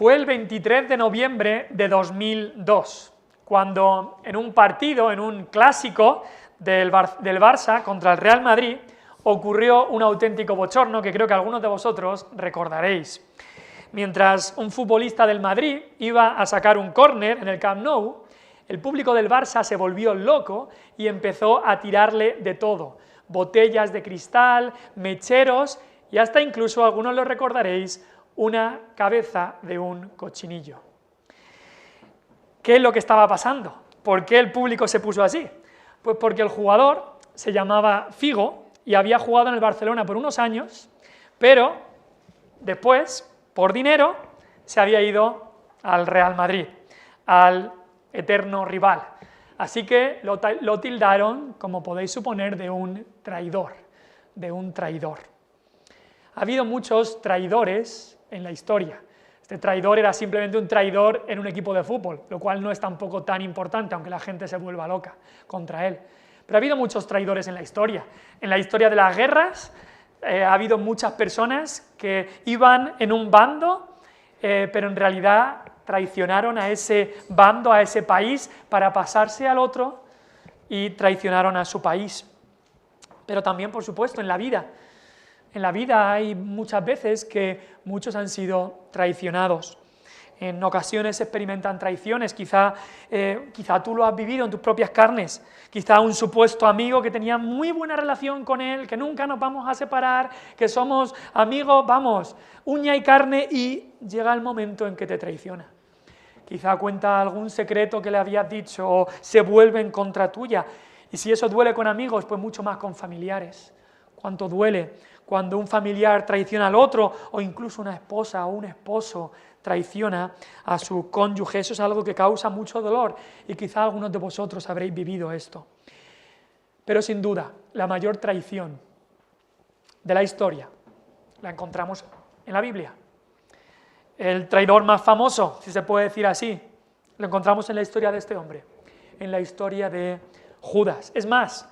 Fue el 23 de noviembre de 2002, cuando en un partido, en un clásico del Barça contra el Real Madrid, ocurrió un auténtico bochorno que creo que algunos de vosotros recordaréis. Mientras un futbolista del Madrid iba a sacar un córner en el Camp Nou, el público del Barça se volvió loco y empezó a tirarle de todo, botellas de cristal, mecheros y hasta incluso, algunos lo recordaréis, una cabeza de un cochinillo. ¿Qué es lo que estaba pasando? ¿Por qué el público se puso así? Pues porque el jugador se llamaba Figo y había jugado en el Barcelona por unos años, pero después, por dinero, se había ido al Real Madrid, al eterno rival. Así que lo tildaron, como podéis suponer, de un traidor, Ha habido muchos traidores en la historia. Este traidor era simplemente un traidor en un equipo de fútbol, lo cual no es tampoco tan importante, aunque la gente se vuelva loca contra él. Pero ha habido muchos traidores en la historia. En la historia de las guerras ha habido muchas personas que iban en un bando, pero en realidad traicionaron a ese bando, a ese país, para pasarse al otro y traicionaron a su país. Pero también, por supuesto, en la vida. En la vida hay muchas veces que muchos han sido traicionados. En ocasiones se experimentan traiciones, quizá tú lo has vivido en tus propias carnes, quizá un supuesto amigo que tenía muy buena relación con él, que nunca nos vamos a separar, que somos amigos, vamos, uña y carne, y llega el momento en que te traiciona. Quizá cuenta algún secreto que le habías dicho o se vuelve en contra tuya, y si eso duele con amigos, pues mucho más con familiares. ¿Cuánto duele cuando un familiar traiciona al otro, o incluso una esposa o un esposo traiciona a su cónyuge? Eso es algo que causa mucho dolor y quizá algunos de vosotros habréis vivido esto. Pero sin duda, la mayor traición de la historia la encontramos en la Biblia. El traidor más famoso, si se puede decir así, lo encontramos en la historia de este hombre, en la historia de Judas. Es más,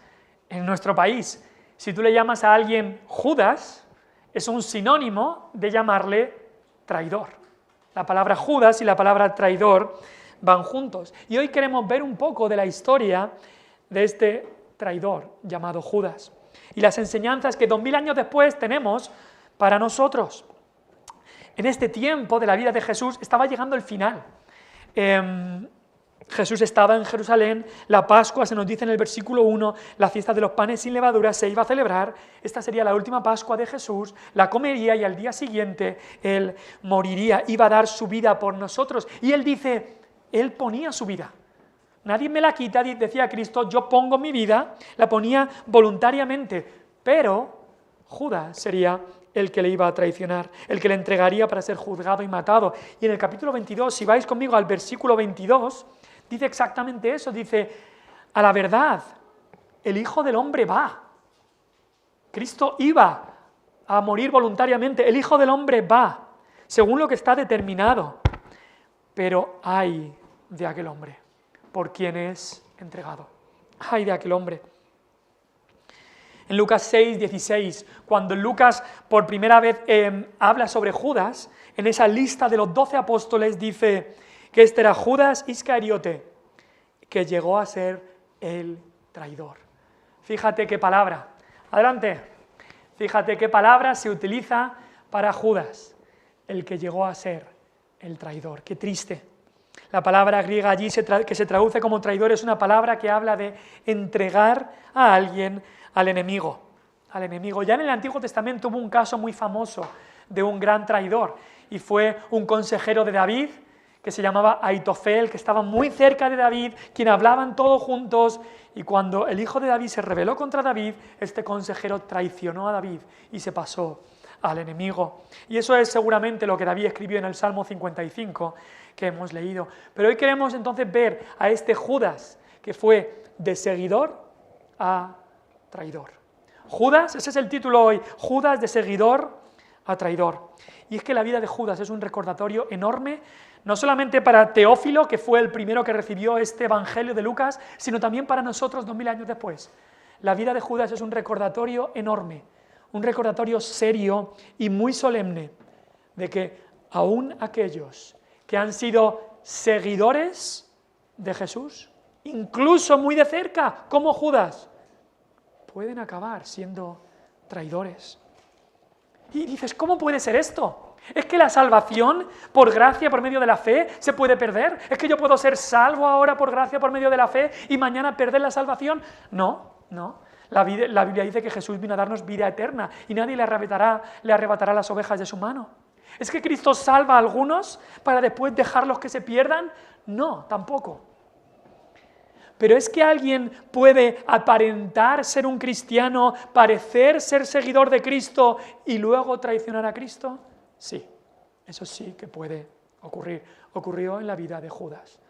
en nuestro país, si tú le llamas a alguien Judas, es un sinónimo de llamarle traidor. La palabra Judas y la palabra traidor van juntos. Y hoy queremos ver un poco de la historia de este traidor llamado Judas y las enseñanzas que 2000 años después tenemos para nosotros. En este tiempo de la vida de Jesús estaba llegando el final. Jesús estaba en Jerusalén, la Pascua, se nos dice en el versículo 1, la fiesta de los panes sin levadura se iba a celebrar. Esta sería la última Pascua de Jesús, la comería y al día siguiente él moriría, iba a dar su vida por nosotros. Y él dice, él ponía su vida. Nadie me la quita, decía Cristo, yo pongo mi vida, la ponía voluntariamente, pero Judas sería el que le iba a traicionar, el que le entregaría para ser juzgado y matado. Y en el capítulo 22, si vais conmigo al versículo 22, dice exactamente eso, dice, a la verdad, el Hijo del Hombre va. Cristo iba a morir voluntariamente, el Hijo del Hombre va, según lo que está determinado. Pero ay de aquel hombre, por quien es entregado. Ay de aquel hombre. En Lucas 6, 16, cuando Lucas por primera vez habla sobre Judas, en esa lista de los 12 apóstoles dice que este era Judas Iscariote, que llegó a ser el traidor. Fíjate qué palabra. Adelante. Fíjate qué palabra se utiliza para Judas, el que llegó a ser el traidor. Qué triste. La palabra griega allí que se traduce como traidor es una palabra que habla de entregar a alguien al enemigo. Ya en el Antiguo Testamento hubo un caso muy famoso de un gran traidor, y fue un consejero de David que se llamaba Aitofel, que estaba muy cerca de David, quien hablaban todos juntos, y cuando el hijo de David se rebeló contra David, este consejero traicionó a David y se pasó al enemigo. Y eso es seguramente lo que David escribió en el Salmo 55 que hemos leído. Pero hoy queremos entonces ver a este Judas que fue de seguidor a traidor. Judas, ese es el título hoy, Judas de seguidor a traidor. Y es que la vida de Judas es un recordatorio enorme, no solamente para Teófilo, que fue el primero que recibió este Evangelio de Lucas, sino también para nosotros 2000 años después. La vida de Judas es un recordatorio enorme, un recordatorio serio y muy solemne de que aún aquellos que han sido seguidores de Jesús, incluso muy de cerca, como Judas, pueden acabar siendo traidores. Y dices, ¿cómo puede ser esto? ¿Es que la salvación por gracia, por medio de la fe, se puede perder? ¿Es que yo puedo ser salvo ahora por gracia, por medio de la fe, y mañana perder la salvación? No, no. La Biblia dice que Jesús vino a darnos vida eterna y nadie le arrebatará las ovejas de su mano. ¿Es que Cristo salva a algunos para después dejarlos que se pierdan? No, tampoco. Pero ¿es que alguien puede aparentar ser un cristiano, parecer ser seguidor de Cristo y luego traicionar a Cristo? Sí, eso sí que puede ocurrir. Ocurrió en la vida de Judas.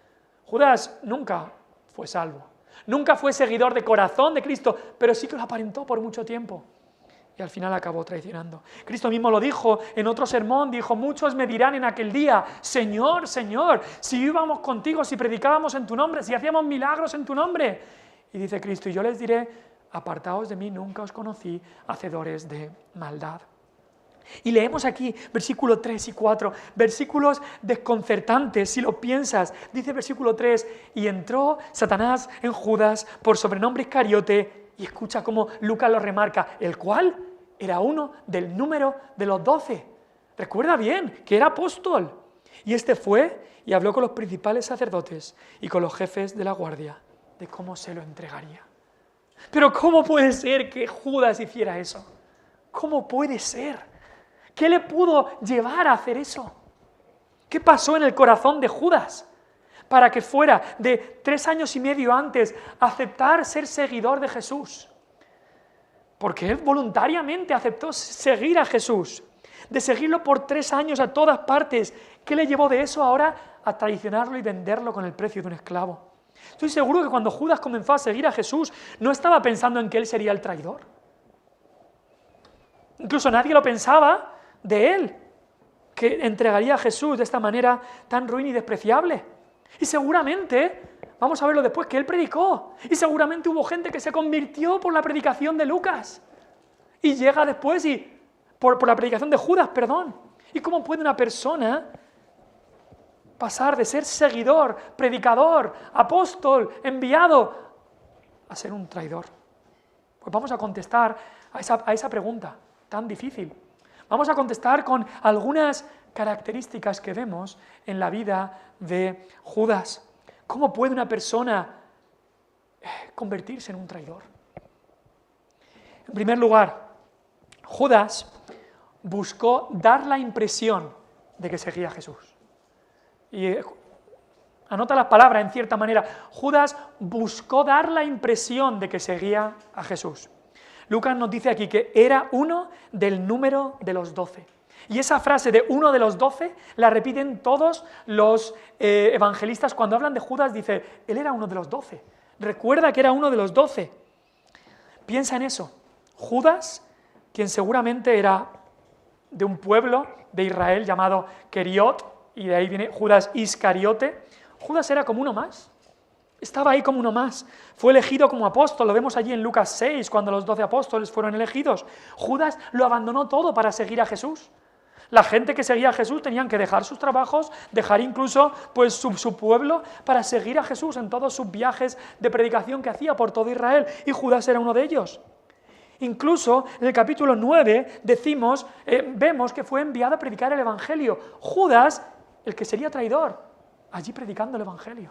Judas nunca fue salvo, nunca fue seguidor de corazón de Cristo, pero sí que lo aparentó por mucho tiempo. Y al final acabó traicionando. Cristo mismo lo dijo en otro sermón, dijo, muchos me dirán en aquel día, Señor, Señor, si íbamos contigo, si predicábamos en tu nombre, si hacíamos milagros en tu nombre. Y dice Cristo, y yo les diré, apartaos de mí, nunca os conocí, hacedores de maldad. Y leemos aquí versículo 3 y 4, versículos desconcertantes, si lo piensas. Dice versículo 3, y entró Satanás en Judas por sobrenombre Iscariote, y escucha cómo Lucas lo remarca, el cual era uno del número de los 12. Recuerda bien que era apóstol. Y este fue y habló con los principales sacerdotes y con los jefes de la guardia de cómo se lo entregaría. Pero ¿cómo puede ser que Judas hiciera eso? ¿Cómo puede ser? ¿Qué le pudo llevar a hacer eso? ¿Qué pasó en el corazón de Judas para que fuera de 3 años y medio antes aceptar ser seguidor de Jesús? Porque él voluntariamente aceptó seguir a Jesús, de seguirlo por 3 años a todas partes. ¿Qué le llevó de eso ahora a traicionarlo y venderlo con el precio de un esclavo? Estoy seguro que cuando Judas comenzó a seguir a Jesús no estaba pensando en que él sería el traidor. Incluso nadie lo pensaba de él, que entregaría a Jesús de esta manera tan ruin y despreciable. Y seguramente, vamos a verlo después, que él predicó. Y seguramente hubo gente que se convirtió por la predicación de Lucas. Y llega después y por la predicación de Judas, perdón. ¿Y cómo puede una persona pasar de ser seguidor, predicador, apóstol, enviado, a ser un traidor? Pues vamos a contestar a esa pregunta tan difícil. Vamos a contestar con algunas características que vemos en la vida de Judas. ¿Cómo puede una persona convertirse en un traidor? En primer lugar, Judas buscó dar la impresión de que seguía a Jesús. Y anota las palabras en cierta manera. Judas buscó dar la impresión de que seguía a Jesús. Lucas nos dice aquí que era uno del número de los 12. Y esa frase de uno de los 12 la repiten todos los evangelistas cuando hablan de Judas. Dice, él era uno de los 12. Recuerda que era uno de los 12. Piensa en eso. Judas, quien seguramente era de un pueblo de Israel llamado Queriot, y de ahí viene Judas Iscariote. Judas era como uno más. Estaba ahí como uno más. Fue elegido como apóstol. Lo vemos allí en Lucas 6, cuando los 12 apóstoles fueron elegidos. Judas lo abandonó todo para seguir a Jesús. La gente que seguía a Jesús tenían que dejar sus trabajos, dejar incluso pues, su pueblo para seguir a Jesús en todos sus viajes de predicación que hacía por todo Israel. Y Judas era uno de ellos. Incluso en el capítulo 9 vemos que fue enviado a predicar el Evangelio. Judas, el que sería traidor, allí predicando el Evangelio.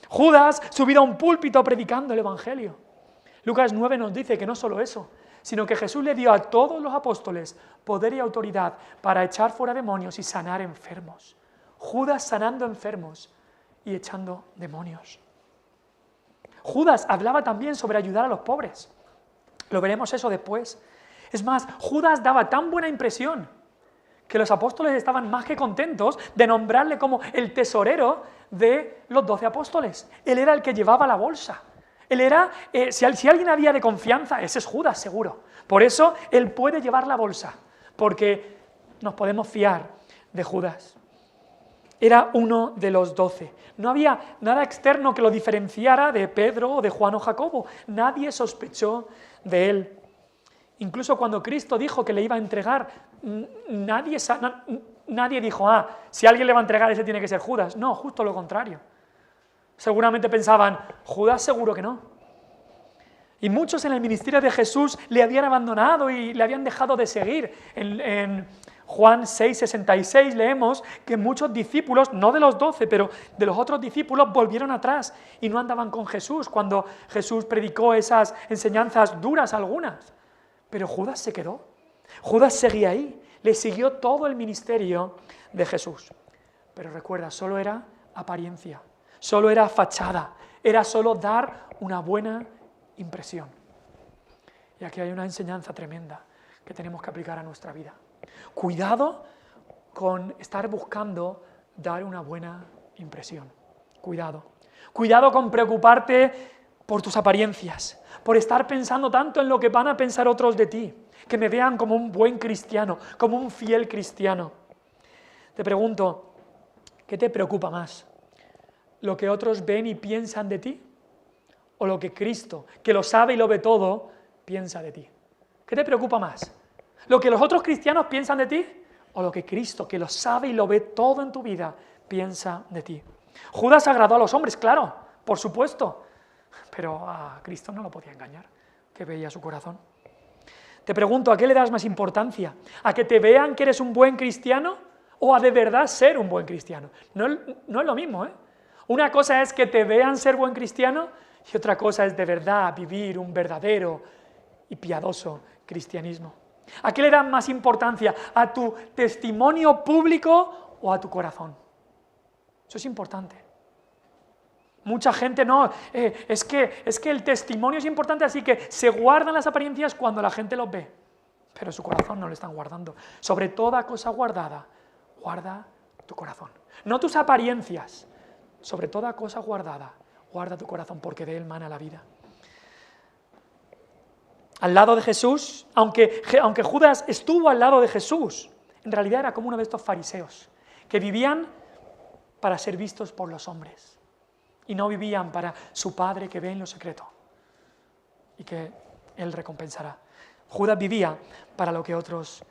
Judas subido a un púlpito predicando el Evangelio. Lucas 9 nos dice que no solo eso, sino que Jesús le dio a todos los apóstoles poder y autoridad para echar fuera demonios y sanar enfermos. Judas sanando enfermos y echando demonios. Judas hablaba también sobre ayudar a los pobres. Lo veremos eso después. Es más, Judas daba tan buena impresión que los apóstoles estaban más que contentos de nombrarle como el tesorero de los 12 apóstoles. Él era el que llevaba la bolsa. Él era, si alguien había de confianza, ese es Judas seguro. Por eso él puede llevar la bolsa, porque nos podemos fiar de Judas. Era uno de los 12. No había nada externo que lo diferenciara de Pedro o de Juan o Jacobo. Nadie sospechó de él. Incluso cuando Cristo dijo que le iba a entregar, nadie dijo, si alguien le va a entregar, ese tiene que ser Judas. No, justo lo contrario. Seguramente pensaban, Judas seguro que no. Y muchos en el ministerio de Jesús le habían abandonado y le habían dejado de seguir. En Juan 6:66 leemos que muchos discípulos, no de los 12, pero de los otros discípulos, volvieron atrás y no andaban con Jesús cuando Jesús predicó esas enseñanzas duras algunas. Pero Judas se quedó. Judas seguía ahí, le siguió todo el ministerio de Jesús. Pero recuerda, solo era apariencia, solo era fachada, era solo dar una buena impresión. Y aquí hay una enseñanza tremenda que tenemos que aplicar a nuestra vida. Cuidado con estar buscando dar una buena impresión. Cuidado. Cuidado con preocuparte por tus apariencias, por estar pensando tanto en lo que van a pensar otros de ti, que me vean como un buen cristiano, como un fiel cristiano. Te pregunto, ¿qué te preocupa más? ¿Lo que otros ven y piensan de ti? ¿O lo que Cristo, que lo sabe y lo ve todo, piensa de ti? ¿Qué te preocupa más? ¿Lo que los otros cristianos piensan de ti? ¿O lo que Cristo, que lo sabe y lo ve todo en tu vida, piensa de ti? Judas agradó a los hombres, claro, por supuesto, pero a Cristo no lo podía engañar, que veía su corazón. Te pregunto, ¿a qué le das más importancia? ¿A que te vean que eres un buen cristiano o a de verdad ser un buen cristiano? No es lo mismo, ¿eh? Una cosa es que te vean ser buen cristiano y otra cosa es de verdad vivir un verdadero y piadoso cristianismo. ¿A qué le dan más importancia? ¿A tu testimonio público o a tu corazón? Eso es importante. Mucha gente no, es que el testimonio es importante, así que se guardan las apariencias cuando la gente los ve, pero su corazón no lo están guardando. Sobre toda cosa guardada, guarda tu corazón. No tus apariencias, sobre toda cosa guardada, guarda tu corazón, porque de él mana la vida. Al lado de Jesús, aunque Judas estuvo al lado de Jesús, en realidad era como uno de estos fariseos, que vivían para ser vistos por los hombres. Y no vivían para su Padre que ve en lo secreto y que Él recompensará. Judas vivía para que otros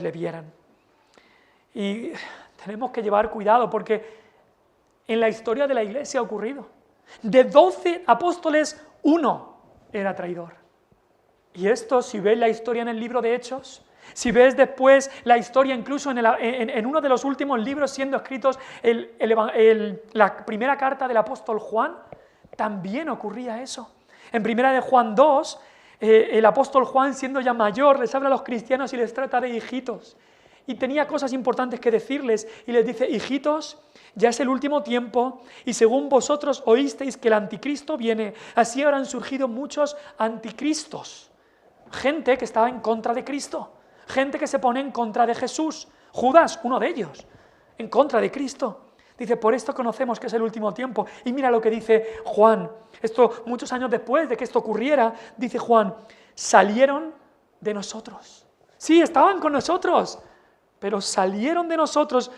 le vieran. Y tenemos que llevar cuidado porque en la historia de la Iglesia ha ocurrido. De 12 apóstoles, 1 era traidor. Y esto, si ves la historia en el libro de Hechos, si ves después la historia incluso en uno de los últimos libros siendo escritos, la primera carta del apóstol Juan, también ocurría eso. En primera de Juan 2, el apóstol Juan, siendo ya mayor, les habla a los cristianos y les trata de hijitos. Y tenía cosas importantes que decirles y les dice, hijitos, ya es el último tiempo y según vosotros oísteis que el anticristo viene, así habrán surgido muchos anticristos. Gente que estaba en contra de Cristo. Gente que se pone en contra de Jesús. Judas, uno de ellos, en contra de Cristo. Dice, por esto conocemos que es el último tiempo. Y mira lo que dice Juan. Esto, muchos años después de que esto ocurriera, dice Juan, salieron de nosotros. Sí, estaban con nosotros, pero salieron de nosotros,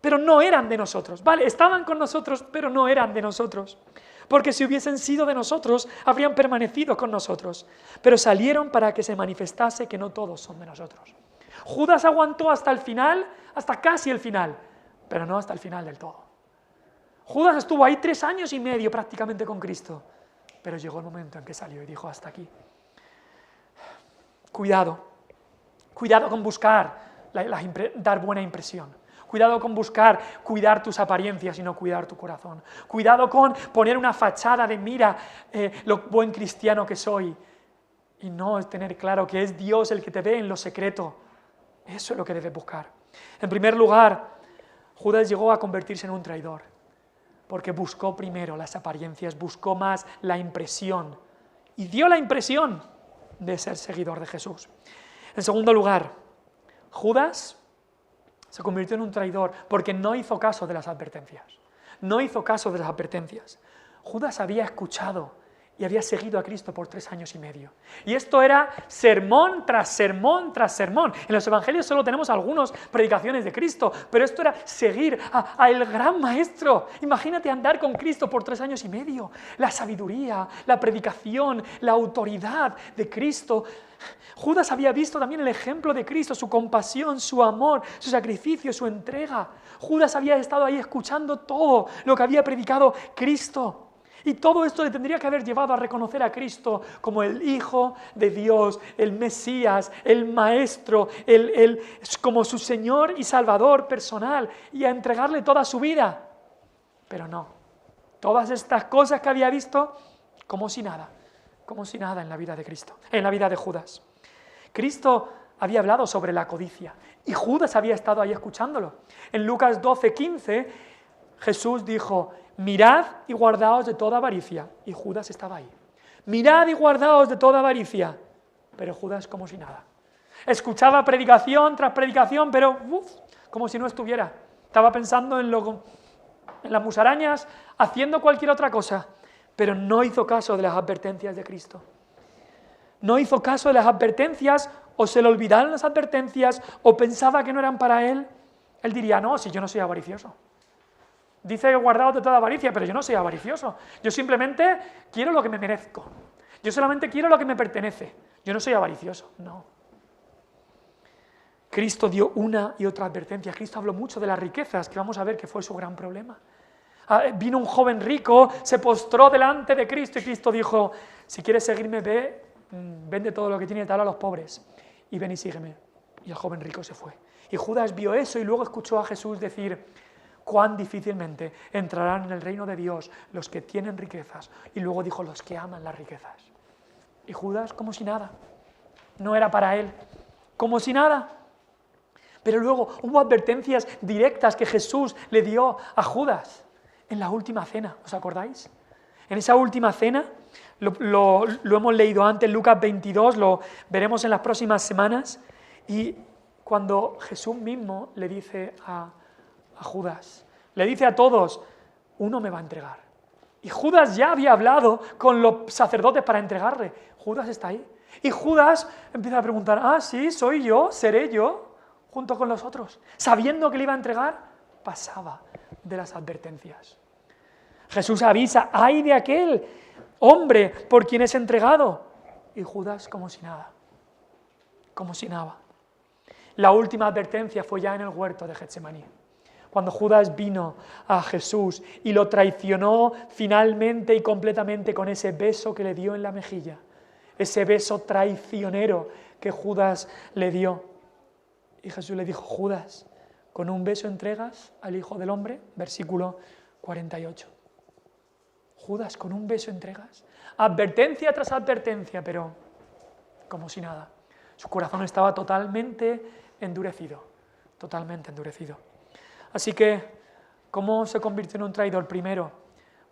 pero no eran de nosotros. Vale, estaban con nosotros, pero no eran de nosotros. Porque si hubiesen sido de nosotros, habrían permanecido con nosotros. Pero salieron para que se manifestase que no todos son de nosotros. Judas aguantó hasta el final, hasta casi el final, pero no hasta el final del todo. Judas estuvo ahí 3 años y medio prácticamente con Cristo, pero llegó el momento en que salió y dijo, hasta aquí. Cuidado con buscar dar buena impresión. Cuidado con buscar cuidar tus apariencias y no cuidar tu corazón. Cuidado con poner una fachada de mira lo buen cristiano que soy y no tener claro que es Dios el que te ve en lo secreto. Eso es lo que debes buscar. En primer lugar, Judas llegó a convertirse en un traidor porque buscó primero las apariencias, buscó más la impresión y dio la impresión de ser seguidor de Jesús. En segundo lugar, Judas se convirtió en un traidor porque no hizo caso de las advertencias. No hizo caso de las advertencias. Judas había escuchado y había seguido a Cristo por 3 años y medio. Y esto era sermón tras sermón tras sermón. En los evangelios solo tenemos algunas predicaciones de Cristo, pero esto era seguir a el gran maestro. Imagínate andar con Cristo por 3 años y medio. La sabiduría, la predicación, la autoridad de Cristo. Judas había visto también el ejemplo de Cristo, su compasión, su amor, su sacrificio, su entrega. Judas había estado ahí escuchando todo lo que había predicado Cristo. Y todo esto le tendría que haber llevado a reconocer a Cristo como el Hijo de Dios, el Mesías, el Maestro, como su Señor y Salvador personal, y a entregarle toda su vida. Pero no, todas estas cosas que había visto, como si nada en la vida de Cristo, en la vida de Judas. Cristo había hablado sobre la codicia, y Judas había estado ahí escuchándolo. En Lucas 12:15, Jesús dijo: mirad y guardaos de toda avaricia. Y Judas estaba ahí. Mirad y guardaos de toda avaricia. Pero Judas como si nada. Escuchaba predicación tras predicación, pero como si no estuviera. Estaba pensando en las musarañas, haciendo cualquier otra cosa. Pero no hizo caso de las advertencias de Cristo. No hizo caso de las advertencias, o se le olvidaron las advertencias, o pensaba que no eran para él. Él diría: no, si yo no soy avaricioso. Dice: guardaos de toda avaricia, pero yo no soy avaricioso. Yo simplemente quiero lo que me merezco. Yo solamente quiero lo que me pertenece. Yo no soy avaricioso, no. Cristo dio una y otra advertencia. Cristo habló mucho de las riquezas, que vamos a ver que fue su gran problema. Vino un joven rico, se postró delante de Cristo y Cristo dijo: si quieres seguirme, vende todo lo que tiene y dale a los pobres. Y ven y sígueme. Y el joven rico se fue. Y Judas vio eso y luego escuchó a Jesús decir: cuán difícilmente entrarán en el reino de Dios los que tienen riquezas. Y luego dijo: los que aman las riquezas. Y Judas como si nada. No era para él. Como si nada. Pero luego hubo advertencias directas que Jesús le dio a Judas en la última cena. ¿Os acordáis? En esa última cena, lo hemos leído antes, Lucas 22, lo veremos en las próximas semanas. Y cuando Jesús mismo le dice a Judas, le dice a todos: uno me va a entregar. Y Judas ya había hablado con los sacerdotes para entregarle. Judas está ahí. Y Judas empieza a preguntar: sí, soy yo, seré yo, junto con los otros. Sabiendo que le iba a entregar, pasaba de las advertencias. Jesús avisa: ¡ay de aquel hombre por quien es entregado! Y Judas como si nada. Como si nada. La última advertencia fue ya en el huerto de Getsemaní. Cuando Judas vino a Jesús y lo traicionó finalmente y completamente con ese beso que le dio en la mejilla, ese beso traicionero que Judas le dio. Y Jesús le dijo: Judas, ¿con un beso entregas al Hijo del Hombre? Versículo 48. Judas, ¿con un beso entregas? Advertencia tras advertencia, pero como si nada. Su corazón estaba totalmente endurecido, totalmente endurecido. Así que, ¿cómo se convirtió en un traidor? Primero,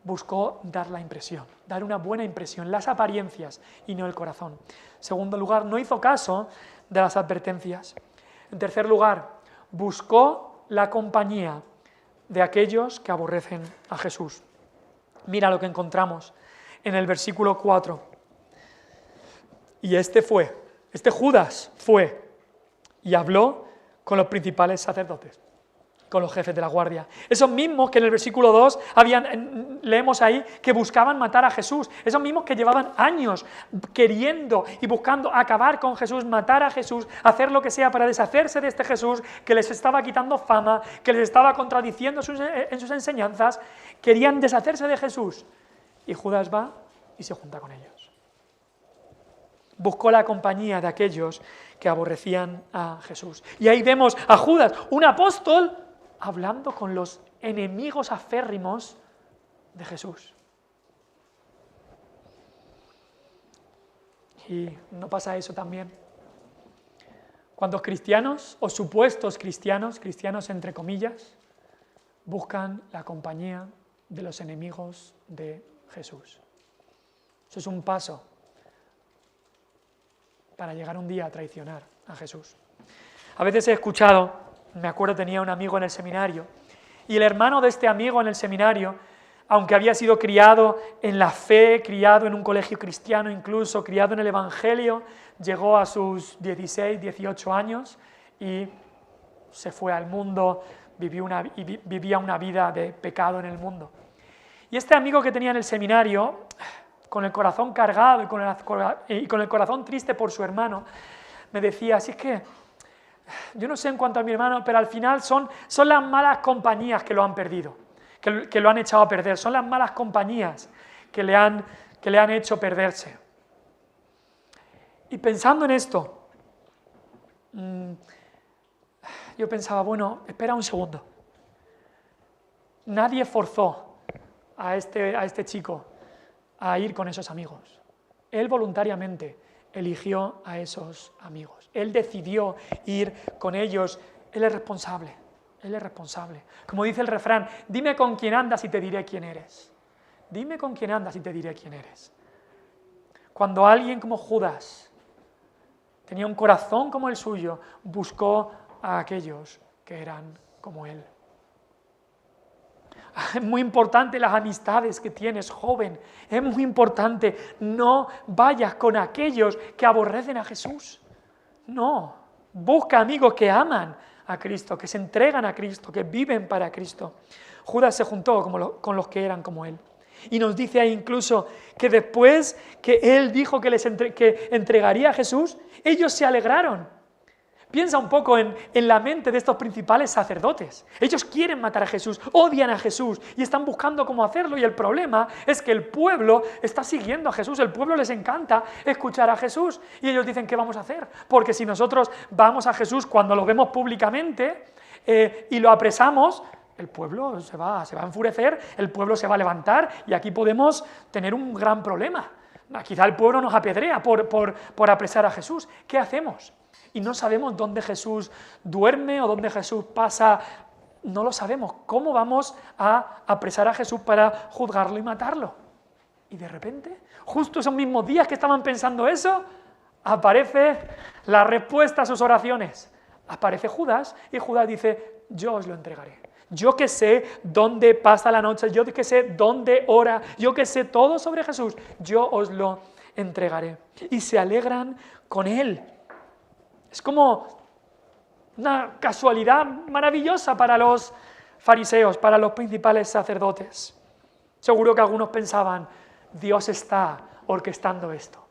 buscó dar la impresión, dar una buena impresión, las apariencias y no el corazón. Segundo lugar, no hizo caso de las advertencias. En tercer lugar, buscó la compañía de aquellos que aborrecen a Jesús. Mira lo que encontramos en el versículo 4. Y este Judas fue y habló con los principales sacerdotes, con los jefes de la guardia. Esos mismos que en el versículo 2 leemos ahí que buscaban matar a Jesús. Esos mismos que llevaban años queriendo y buscando acabar con Jesús, matar a Jesús, hacer lo que sea para deshacerse de este Jesús que les estaba quitando fama, que les estaba contradiciendo en sus enseñanzas. Querían deshacerse de Jesús. Y Judas va y se junta con ellos. Buscó la compañía de aquellos que aborrecían a Jesús. Y ahí vemos a Judas, un apóstol, hablando con los enemigos aférrimos de Jesús. Y no pasa eso también. Cuando cristianos, o supuestos cristianos entre comillas, buscan la compañía de los enemigos de Jesús. Eso es un paso para llegar un día a traicionar a Jesús. A veces he escuchado, me acuerdo tenía un amigo en el seminario, y el hermano de este amigo en el seminario aunque había sido criado en la fe, criado en un colegio cristiano incluso, criado en el Evangelio, llegó a sus 16, 18 años y se fue al mundo, vivía una vida de pecado en el mundo. Y este amigo que tenía en el seminario, con el corazón cargado y con el corazón triste por su hermano, me decía, así es que yo no sé en cuanto a mi hermano, pero al final son las malas compañías que lo han perdido, que lo han echado a perder, son las malas compañías que le han hecho perderse. Y pensando en esto, yo pensaba, bueno, espera un segundo. Nadie forzó a este chico a ir con esos amigos. Él voluntariamente eligió a esos amigos. Él decidió ir con ellos. Él es responsable. Él es responsable. Como dice el refrán, dime con quién andas y te diré quién eres. Dime con quién andas y te diré quién eres. Cuando alguien como Judas tenía un corazón como el suyo, buscó a aquellos que eran como él. Es muy importante las amistades que tienes, joven. Es muy importante. No vayas con aquellos que aborrecen a Jesús. No. Busca amigos que aman a Cristo, que se entregan a Cristo, que viven para Cristo. Judas se juntó con los que eran como él. Y nos dice ahí incluso que después que él dijo que entregaría a Jesús, ellos se alegraron. Piensa un poco en la mente de estos principales sacerdotes. Ellos quieren matar a Jesús, odian a Jesús y están buscando cómo hacerlo. Y el problema es que el pueblo está siguiendo a Jesús, el pueblo les encanta escuchar a Jesús. Y ellos dicen, ¿qué vamos a hacer? Porque si nosotros vamos a Jesús cuando lo vemos públicamente y lo apresamos, el pueblo se va a enfurecer, el pueblo se va a levantar y aquí podemos tener un gran problema. Quizá el pueblo nos apedrea por apresar a Jesús. ¿Qué hacemos? Y no sabemos dónde Jesús duerme o dónde Jesús pasa, no lo sabemos. ¿Cómo vamos a apresar a Jesús para juzgarlo y matarlo? Y de repente, justo esos mismos días que estaban pensando eso, aparece la respuesta a sus oraciones. Aparece Judas y Judas dice, yo os lo entregaré. Yo que sé dónde pasa la noche, yo que sé dónde ora, yo que sé todo sobre Jesús, yo os lo entregaré. Y se alegran con él. Es como una casualidad maravillosa para los fariseos, para los principales sacerdotes. Seguro que algunos pensaban, Dios está orquestando esto.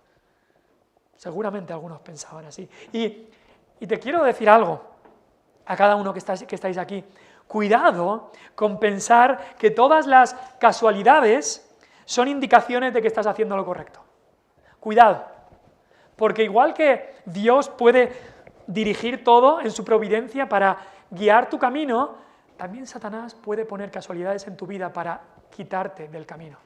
Seguramente algunos pensaban así. Y te quiero decir algo a cada uno que estáis aquí. Cuidado con pensar que todas las casualidades son indicaciones de que estás haciendo lo correcto. Cuidado, porque igual que Dios puede dirigir todo en su providencia para guiar tu camino, también Satanás puede poner casualidades en tu vida para quitarte del camino.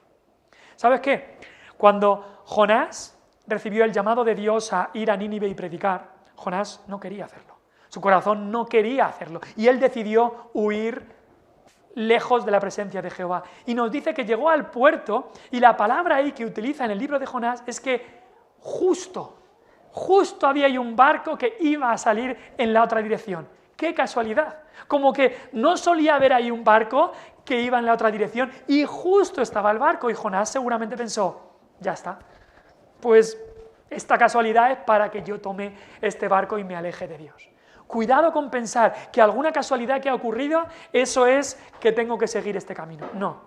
¿Sabes qué? Cuando Jonás recibió el llamado de Dios a ir a Nínive y predicar, Jonás no quería hacerlo. Su corazón no quería hacerlo y él decidió huir lejos de la presencia de Jehová. Y nos dice que llegó al puerto y la palabra ahí que utiliza en el libro de Jonás es que justo había ahí un barco que iba a salir en la otra dirección. ¡Qué casualidad! Como que no solía haber ahí un barco que iba en la otra dirección y justo estaba el barco y Jonás seguramente pensó, ya está, pues esta casualidad es para que yo tome este barco y me aleje de Dios. Cuidado con pensar que alguna casualidad que ha ocurrido, eso es que tengo que seguir este camino. No.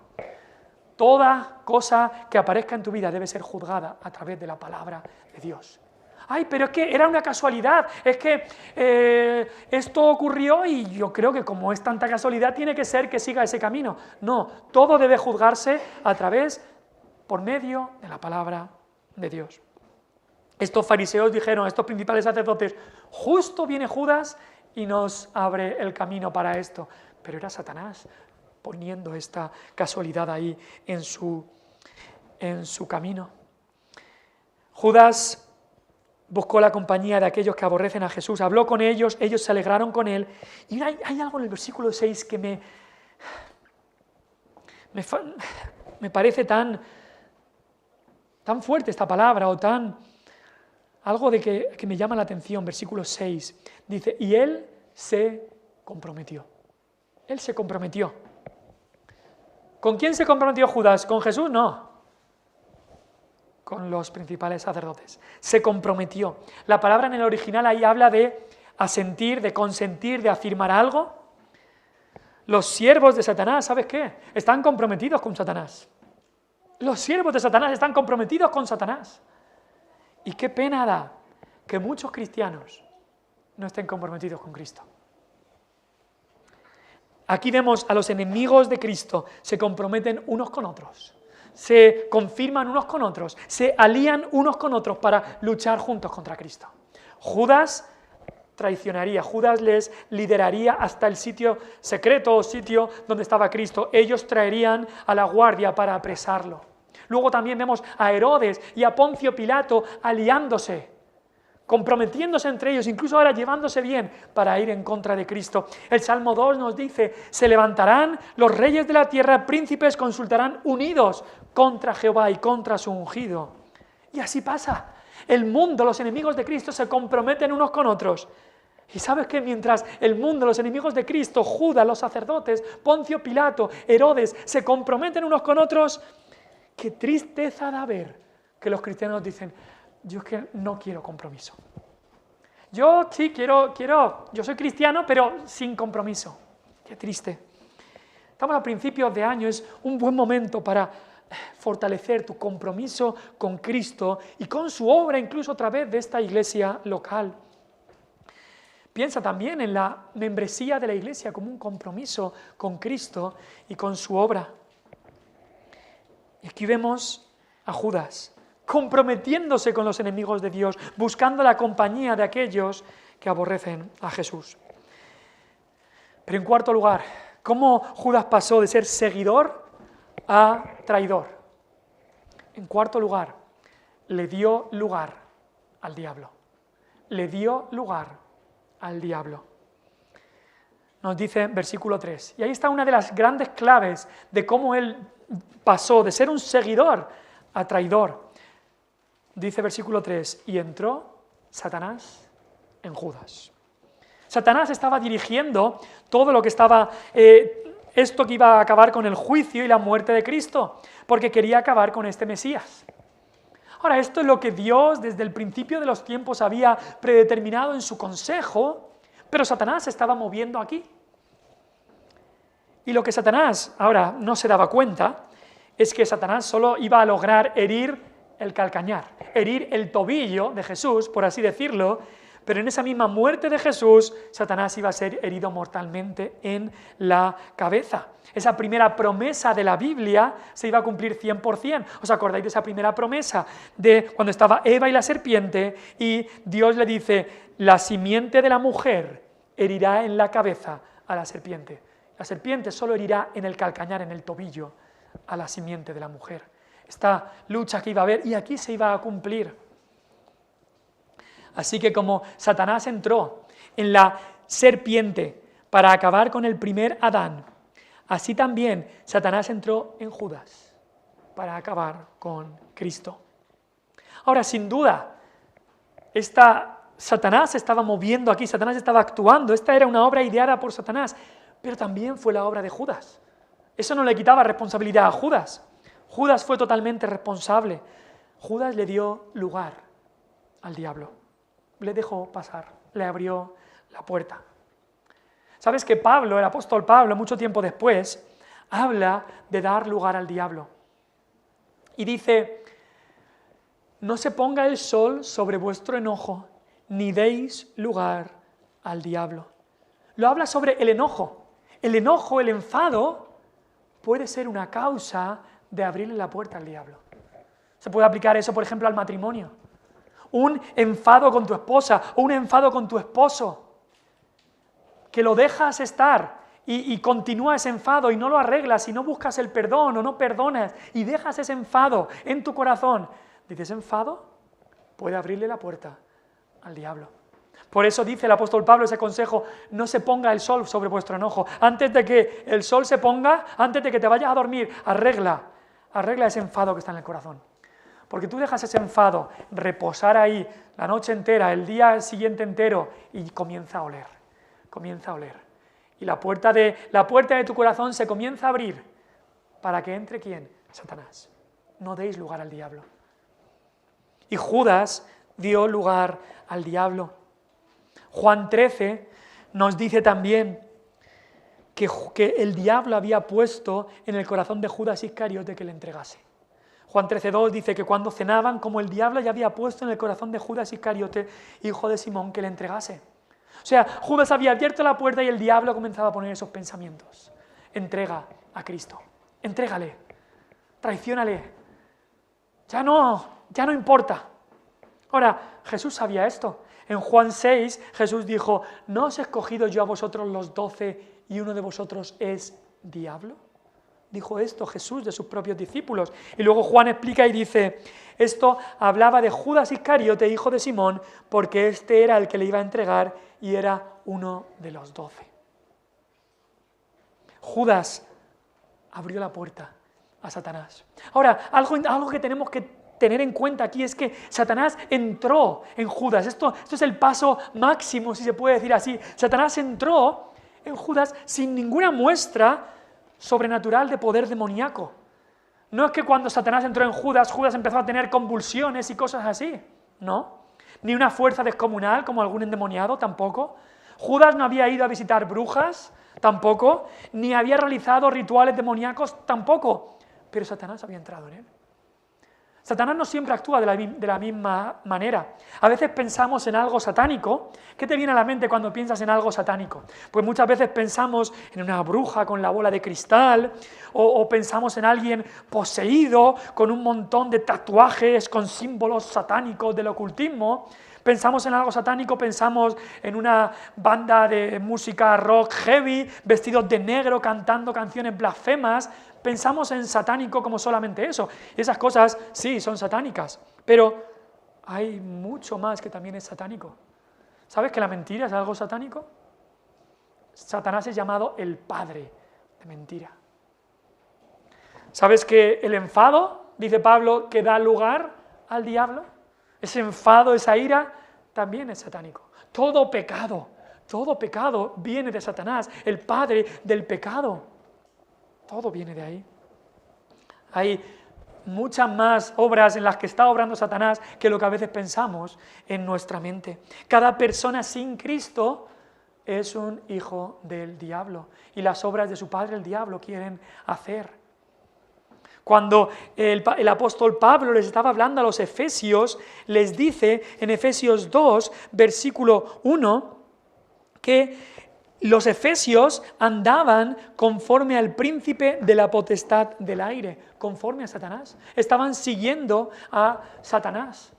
Toda cosa que aparezca en tu vida debe ser juzgada a través de la palabra de Dios. Ay, pero es que era una casualidad, es que esto ocurrió y yo creo que como es tanta casualidad tiene que ser que siga ese camino. No, todo debe juzgarse por medio de la palabra de Dios. Estos fariseos dijeron, estos principales sacerdotes, justo viene Judas y nos abre el camino para esto. Pero era Satanás poniendo esta casualidad ahí en su camino. Judas buscó la compañía de aquellos que aborrecen a Jesús, habló con ellos, ellos se alegraron con él. Y hay algo en el versículo 6 que me parece tan fuerte esta palabra, o algo de que me llama la atención. Versículo 6 dice, y él se comprometió. Él se comprometió. ¿Con quién se comprometió Judas? ¿Con Jesús? No. Con los principales sacerdotes. Se comprometió. La palabra en el original ahí habla de asentir, de consentir, de afirmar algo. Los siervos de Satanás, ¿sabes qué? Están comprometidos con Satanás. Los siervos de Satanás están comprometidos con Satanás. Y qué pena da que muchos cristianos no estén comprometidos con Cristo. Aquí vemos a los enemigos de Cristo, se comprometen unos con otros, se confirman unos con otros, se alían unos con otros para luchar juntos contra Cristo. Judas traicionaría, Judas les lideraría hasta el sitio secreto o sitio donde estaba Cristo. Ellos traerían a la guardia para apresarlo. Luego también vemos a Herodes y a Poncio Pilato aliándose, comprometiéndose entre ellos, incluso ahora llevándose bien para ir en contra de Cristo. El Salmo 2 nos dice, se levantarán los reyes de la tierra, príncipes consultarán unidos contra Jehová y contra su ungido. Y así pasa. El mundo, los enemigos de Cristo se comprometen unos con otros. Y sabes que mientras el mundo, los enemigos de Cristo, Judas, los sacerdotes, Poncio Pilato, Herodes, se comprometen unos con otros, qué tristeza da ver que los cristianos dicen, yo es que no quiero compromiso. Yo sí quiero, yo soy cristiano, pero sin compromiso. Qué triste. Estamos a principios de año, es un buen momento para fortalecer tu compromiso con Cristo y con su obra, incluso a través de esta iglesia local. Piensa también en la membresía de la iglesia como un compromiso con Cristo y con su obra. Y aquí vemos a Judas comprometiéndose con los enemigos de Dios, buscando la compañía de aquellos que aborrecen a Jesús. Pero en cuarto lugar, ¿cómo Judas pasó de ser seguidor a traidor? En cuarto lugar, le dio lugar al diablo. Le dio lugar al diablo. Nos dice versículo 3. Y ahí está una de las grandes claves de cómo él pasó de ser un seguidor a traidor. Dice versículo 3, y entró Satanás en Judas. Satanás estaba dirigiendo todo lo que estaba, esto que iba a acabar con el juicio y la muerte de Cristo, porque quería acabar con este Mesías. Ahora, esto es lo que Dios desde el principio de los tiempos había predeterminado en su consejo, pero Satanás se estaba moviendo aquí. Y lo que Satanás ahora no se daba cuenta es que Satanás solo iba a lograr herir el calcañar, herir el tobillo de Jesús, por así decirlo, pero en esa misma muerte de Jesús, Satanás iba a ser herido mortalmente en la cabeza. Esa primera promesa de la Biblia se iba a cumplir 100%. ¿Os acordáis de esa primera promesa? De cuando estaba Eva y la serpiente, y Dios le dice, la simiente de la mujer herirá en la cabeza a la serpiente. La serpiente solo herirá en el calcañar, en el tobillo, a la simiente de la mujer. Esta lucha que iba a haber, y aquí se iba a cumplir. Así que como Satanás entró en la serpiente para acabar con el primer Adán, así también Satanás entró en Judas para acabar con Cristo. Ahora, sin duda, Satanás estaba moviendo aquí, Satanás estaba actuando, esta era una obra ideada por Satanás, pero también fue la obra de Judas. Eso no le quitaba responsabilidad a Judas. Judas fue totalmente responsable. Judas le dio lugar al diablo. Le dejó pasar, le abrió la puerta. ¿Sabes que Pablo, el apóstol Pablo, mucho tiempo después, habla de dar lugar al diablo? Y dice, no se ponga el sol sobre vuestro enojo, ni deis lugar al diablo. Lo habla sobre el enojo. El enojo, el enfado, puede ser una causa de abrirle la puerta al diablo. Se puede aplicar eso, por ejemplo, al matrimonio. Un enfado con tu esposa o un enfado con tu esposo, que lo dejas estar y continúa ese enfado y no lo arreglas y no buscas el perdón o no perdonas y dejas ese enfado en tu corazón. Dices, ese enfado puede abrirle la puerta al diablo. Por eso dice el apóstol Pablo ese consejo, no se ponga el sol sobre vuestro enojo. Antes de que el sol se ponga, antes de que te vayas a dormir, arregla ese enfado que está en el corazón. Porque tú dejas ese enfado reposar ahí la noche entera, el día siguiente entero, y comienza a oler. Y la puerta de tu corazón se comienza a abrir para que entre ¿quién? Satanás. No deis lugar al diablo. Y Judas dio lugar al diablo. Juan 13 nos dice también que el diablo había puesto en el corazón de Judas Iscariote que le entregase. Juan 13:2 dice que cuando cenaban, como el diablo ya había puesto en el corazón de Judas Iscariote, hijo de Simón, que le entregase. O sea, Judas había abierto la puerta y el diablo comenzaba a poner esos pensamientos. Entrega a Cristo, entrégale, traiciónale, ya no importa. Ahora, Jesús sabía esto. En Juan 6, Jesús dijo, ¿no os he escogido yo a vosotros los 12 y uno de vosotros es diablo? Dijo esto Jesús de sus propios discípulos. Y luego Juan explica y dice, esto hablaba de Judas Iscariote, hijo de Simón, porque este era el que le iba a entregar y era uno de los 12. Judas abrió la puerta a Satanás. Ahora, algo que tenemos que tener en cuenta aquí es que Satanás entró en Judas. Esto es el paso máximo, si se puede decir así. Satanás entró en Judas sin ninguna muestra sobrenatural de poder demoníaco. No es que cuando Satanás entró en Judas, Judas empezó a tener convulsiones y cosas así. No. Ni una fuerza descomunal como algún endemoniado, tampoco. Judas no había ido a visitar brujas, tampoco. Ni había realizado rituales demoníacos, tampoco. Pero Satanás había entrado en él. Satanás no siempre actúa de la misma manera. A veces pensamos en algo satánico. ¿Qué te viene a la mente cuando piensas en algo satánico? Pues muchas veces pensamos en una bruja con la bola de cristal, o pensamos en alguien poseído con un montón de tatuajes con símbolos satánicos del ocultismo. Pensamos en algo satánico, pensamos en una banda de música rock heavy, vestidos de negro, cantando canciones blasfemas. Pensamos en satánico como solamente eso. Y esas cosas sí son satánicas, pero hay mucho más que también es satánico. ¿Sabes que la mentira es algo satánico? Satanás es llamado el padre de mentira. ¿Sabes que el enfado, dice Pablo, que da lugar al diablo? Ese enfado, esa ira, también es satánico. Todo pecado viene de Satanás, el padre del pecado. Todo viene de ahí. Hay muchas más obras en las que está obrando Satanás que lo que a veces pensamos en nuestra mente. Cada persona sin Cristo es un hijo del diablo y las obras de su padre el diablo quieren hacer. Cuando el apóstol Pablo les estaba hablando a los efesios, les dice en Efesios 2, versículo 1, que los efesios andaban conforme al príncipe de la potestad del aire, conforme a Satanás. Estaban siguiendo a Satanás.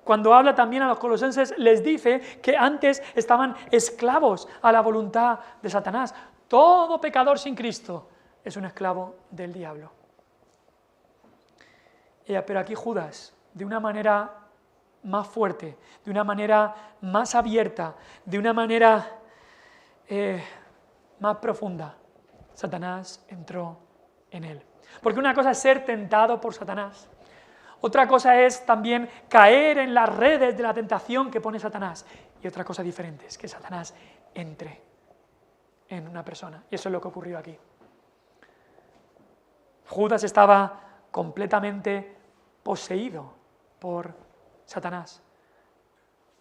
Cuando habla también a los colosenses, les dice que antes estaban esclavos a la voluntad de Satanás. Todo pecador sin Cristo es un esclavo del diablo. Pero aquí Judas, de una manera más fuerte, de una manera más abierta, de una manera más profunda, Satanás entró en él. Porque una cosa es ser tentado por Satanás, otra cosa es también caer en las redes de la tentación que pone Satanás, y otra cosa diferente es que Satanás entre en una persona, y eso es lo que ocurrió aquí. Judas estaba completamente poseído por Satanás.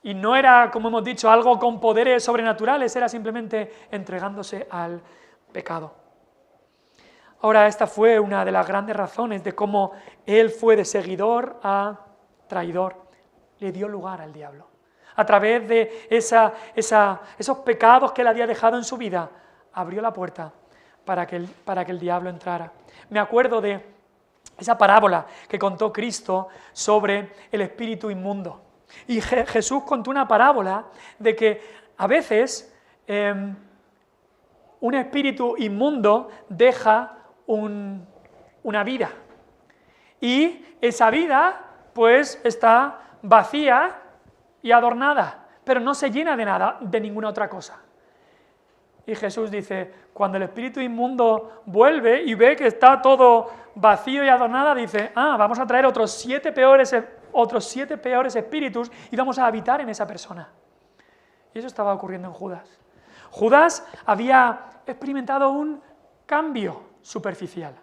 Y no era, como hemos dicho, algo con poderes sobrenaturales, era simplemente entregándose al pecado. Ahora, esta fue una de las grandes razones de cómo él fue de seguidor a traidor. Le dio lugar al diablo. A través de esos pecados que él había dejado en su vida, abrió la puerta para que el diablo entrara. Me acuerdo de esa parábola que contó Cristo sobre el espíritu inmundo. Y Jesús contó una parábola de que a veces un espíritu inmundo deja una vida. Y esa vida pues está vacía y adornada, pero no se llena de nada, de ninguna otra cosa. Y Jesús dice, cuando el espíritu inmundo vuelve y ve que está todo vacío y adornado, dice, vamos a traer otros siete peores espíritus y vamos a habitar en esa persona. Y eso estaba ocurriendo en Judas. Judas había experimentado un cambio superficial.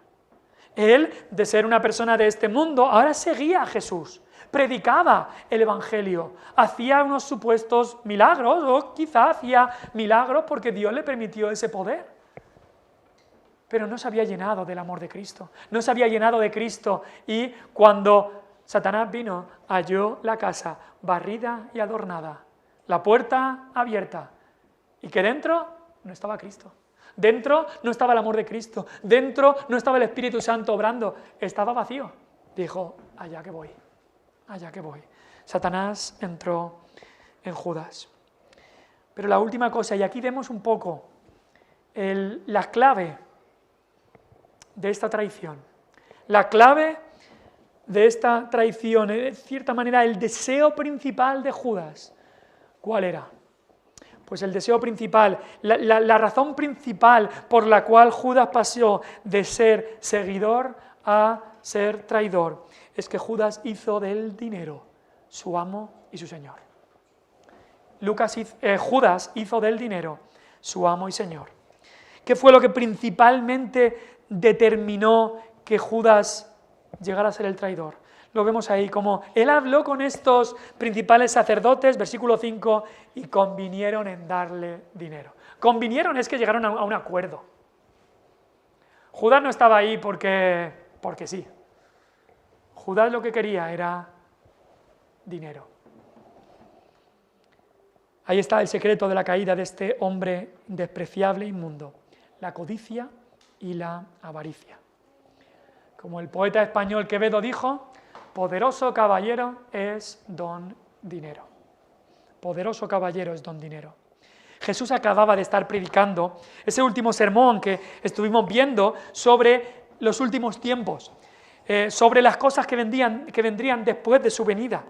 Él, de ser una persona de este mundo, ahora seguía a Jesús, predicaba el Evangelio, hacía unos supuestos milagros, o quizá hacía milagros porque Dios le permitió ese poder. Pero no se había llenado del amor de Cristo, no se había llenado de Cristo, y cuando Satanás vino, halló la casa barrida y adornada, la puerta abierta, y que dentro no estaba Cristo. Dentro no estaba el amor de Cristo, dentro no estaba el Espíritu Santo obrando, estaba vacío. Dijo, allá que voy, allá que voy. Satanás entró en Judas. Pero la última cosa, y aquí vemos un poco la clave de esta traición. La clave de esta traición, de cierta manera, el deseo principal de Judas, ¿cuál era? Pues el deseo principal, la razón principal por la cual Judas pasó de ser seguidor a ser traidor, es que Judas hizo del dinero su amo y su señor. Judas hizo del dinero su amo y señor. ¿Qué fue lo que principalmente determinó que Judas llegara a ser el traidor? Lo vemos ahí, como él habló con estos principales sacerdotes, versículo 5, y convinieron en darle dinero. Convinieron es que llegaron a un acuerdo. Judas no estaba ahí porque sí. Judas lo que quería era dinero. Ahí está el secreto de la caída de este hombre despreciable e inmundo: la codicia y la avaricia. Como el poeta español Quevedo dijo, poderoso caballero es don dinero. Poderoso caballero es don dinero. Jesús acababa de estar predicando ese último sermón que estuvimos viendo sobre los últimos tiempos, sobre las cosas que vendrían después de su venida.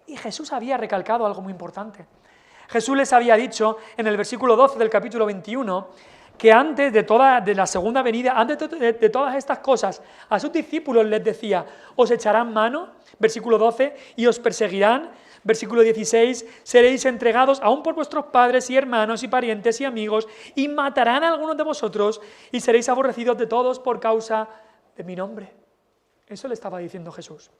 Y Jesús había recalcado algo muy importante. Jesús les había dicho en el versículo 12 del capítulo 21 que antes de la segunda venida, antes de todas estas cosas, a sus discípulos les decía: os echarán mano, versículo 12, y os perseguirán, versículo 16, seréis entregados aún por vuestros padres y hermanos y parientes y amigos, y matarán a algunos de vosotros, y seréis aborrecidos de todos por causa de mi nombre. Eso le estaba diciendo Jesús.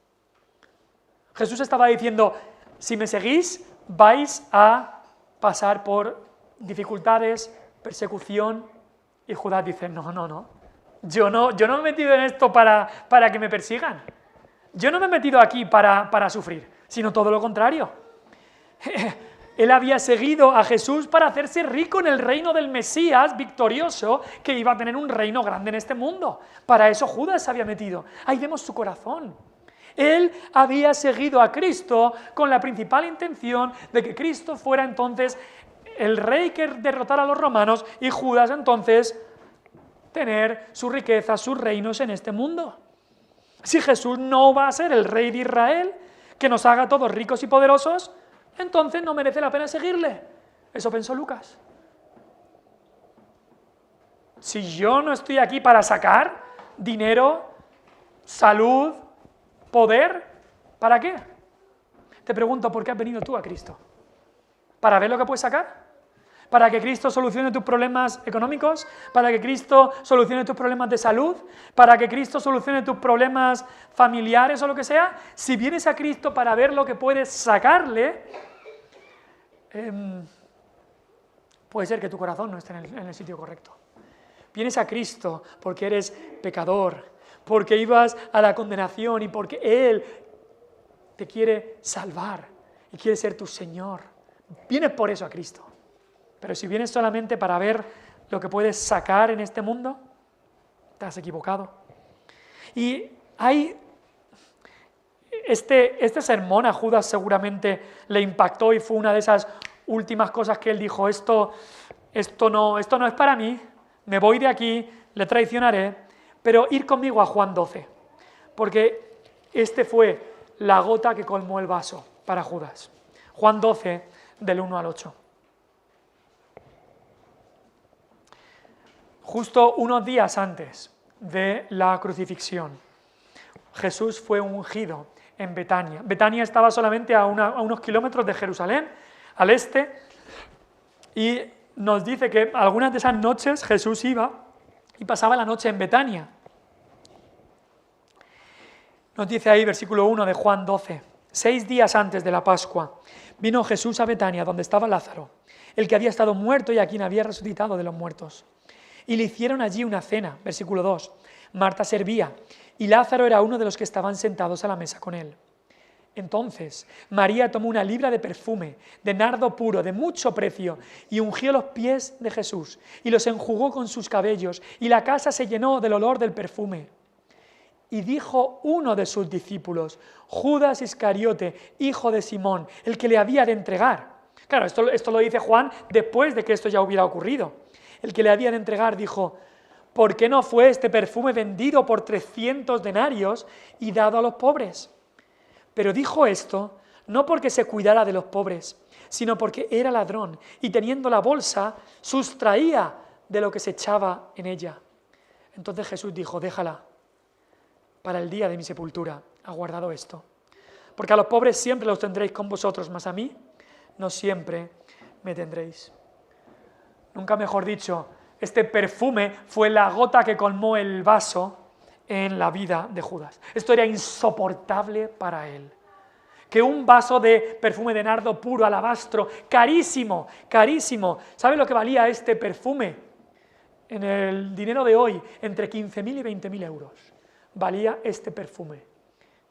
Jesús estaba diciendo: si me seguís, vais a pasar por dificultades, persecución. Y Judas dice: no, yo no me he metido en esto para que me persigan, yo no me he metido aquí para sufrir, sino todo lo contrario. Él había seguido a Jesús para hacerse rico en el reino del Mesías victorioso, que iba a tener un reino grande en este mundo. Para eso Judas se había metido. Ahí vemos su corazón. Él había seguido a Cristo con la principal intención de que Cristo fuera entonces el rey que derrotara a los romanos, y Judas entonces tener su riqueza, sus reinos en este mundo. Si Jesús no va a ser el rey de Israel, que nos haga todos ricos y poderosos, entonces no merece la pena seguirle. Eso pensó Lucas. Si yo no estoy aquí para sacar dinero, salud, poder, ¿para qué? Te pregunto, ¿por qué has venido tú a Cristo? ¿Para ver lo que puedes sacar? ¿Para que Cristo solucione tus problemas económicos? ¿Para que Cristo solucione tus problemas de salud? ¿Para que Cristo solucione tus problemas familiares o lo que sea? Si vienes a Cristo para ver lo que puedes sacarle, puede ser que tu corazón no esté en el sitio correcto. Vienes a Cristo porque eres pecador, porque ibas a la condenación y porque Él te quiere salvar y quiere ser tu Señor. Vienes por eso a Cristo. Pero si vienes solamente para ver lo que puedes sacar en este mundo, te has equivocado. Y hay este sermón a Judas seguramente le impactó y fue una de esas últimas cosas que él dijo: esto no es para mí, me voy de aquí, le traicionaré. Pero ir conmigo a Juan 12, porque este fue la gota que colmó el vaso para Judas. Juan 12, del 1 al 8. Justo unos días antes de la crucifixión, Jesús fue ungido en Betania. Betania estaba solamente a unos kilómetros de Jerusalén, al este, y nos dice que algunas de esas noches Jesús iba y pasaba la noche en Betania. Nos dice ahí, versículo 1 de Juan 12, 6 días antes de la Pascua, vino Jesús a Betania, donde estaba Lázaro, el que había estado muerto y a quien había resucitado de los muertos. Y le hicieron allí una cena, versículo 2. Marta servía, y Lázaro era uno de los que estaban sentados a la mesa con él. Entonces María tomó una libra de perfume, de nardo puro, de mucho precio, y ungió los pies de Jesús, y los enjugó con sus cabellos, y la casa se llenó del olor del perfume. Y dijo uno de sus discípulos, Judas Iscariote, hijo de Simón, el que le había de entregar. Claro, esto lo dice Juan después de que esto ya hubiera ocurrido. El que le había de entregar dijo, ¿por qué no fue este perfume vendido por 300 denarios y dado a los pobres? Pero dijo esto no porque se cuidara de los pobres, sino porque era ladrón y teniendo la bolsa sustraía de lo que se echaba en ella. Entonces Jesús dijo, déjala, para el día de mi sepultura ha guardado esto. Porque a los pobres siempre los tendréis con vosotros, mas a mí no siempre me tendréis. Nunca mejor dicho, este perfume fue la gota que colmó el vaso en la vida de Judas. Esto era insoportable para él. Que un vaso de perfume de nardo puro, alabastro, carísimo, carísimo. ¿Sabe lo que valía este perfume? En el dinero de hoy, entre 15.000 y 20.000 euros. Valía este perfume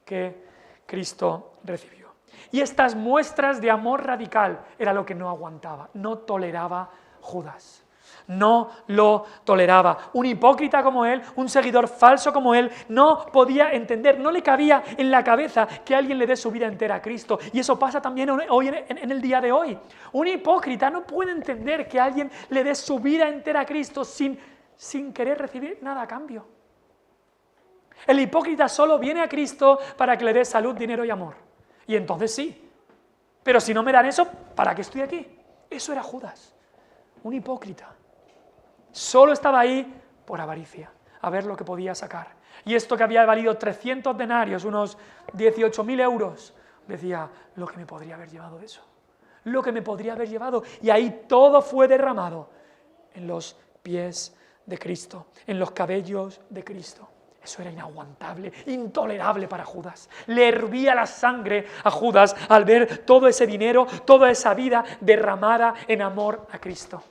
que Cristo recibió. Y estas muestras de amor radical era lo que no aguantaba, no toleraba Judas. No lo toleraba. Un hipócrita como él, un seguidor falso como él, no podía entender, no le cabía en la cabeza que alguien le dé su vida entera a Cristo. Y eso pasa también hoy en el día de hoy. Un hipócrita no puede entender que alguien le dé su vida entera a Cristo sin querer recibir nada a cambio. El hipócrita solo viene a Cristo para que le dé salud, dinero y amor. Y entonces sí. Pero si no me dan eso, ¿para qué estoy aquí? Eso era Judas, un hipócrita. Solo estaba ahí por avaricia, a ver lo que podía sacar. Y esto que había valido 300 denarios, unos 18.000 euros, decía, lo que me podría haber llevado de eso. Lo que me podría haber llevado. Y ahí todo fue derramado en los pies de Cristo, en los cabellos de Cristo. Eso era inaguantable, intolerable para Judas. Le hervía la sangre a Judas al ver todo ese dinero, toda esa vida derramada en amor a Cristo.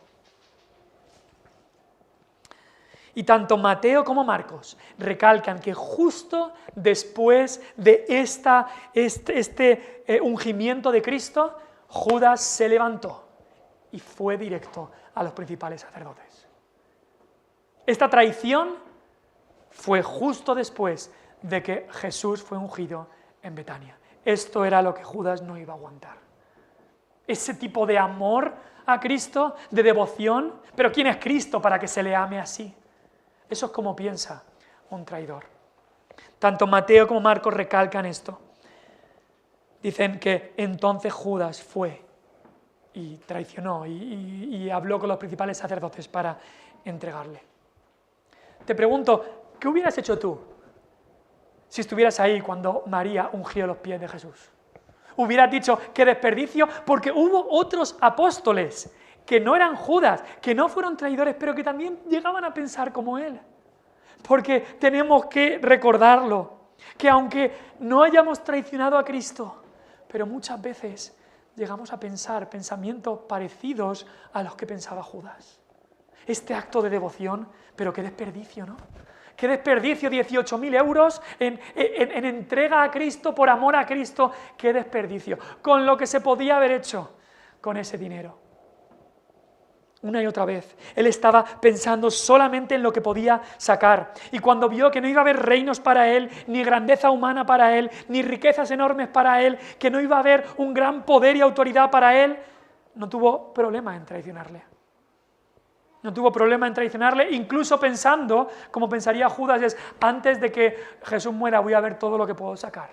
Y tanto Mateo como Marcos recalcan que justo después de este ungimiento de Cristo, Judas se levantó y fue directo a los principales sacerdotes. Esta traición fue justo después de que Jesús fue ungido en Betania. Esto era lo que Judas no iba a aguantar. Ese tipo de amor a Cristo, de devoción. Pero ¿quién es Cristo para que se le ame así? Eso es como piensa un traidor. Tanto Mateo como Marcos recalcan esto. Dicen que entonces Judas fue y traicionó y habló con los principales sacerdotes para entregarle. Te pregunto, ¿qué hubieras hecho tú si estuvieras ahí cuando María ungió los pies de Jesús? Hubieras dicho, qué desperdicio, porque hubo otros apóstoles que no eran Judas, que no fueron traidores, pero que también llegaban a pensar como él. Porque tenemos que recordarlo, que aunque no hayamos traicionado a Cristo, pero muchas veces llegamos a pensar pensamientos parecidos a los que pensaba Judas. Este acto de devoción, pero qué desperdicio, ¿no? Qué desperdicio, 18.000 euros en entrega a Cristo, por amor a Cristo, qué desperdicio, con lo que se podía haber hecho con ese dinero. Una y otra vez, él estaba pensando solamente en lo que podía sacar. Y cuando vio que no iba a haber reinos para él, ni grandeza humana para él, ni riquezas enormes para él, que no iba a haber un gran poder y autoridad para él, no tuvo problema en traicionarle. No tuvo problema en traicionarle, incluso pensando, como pensaría Judas, es antes de que Jesús muera voy a ver todo lo que puedo sacar.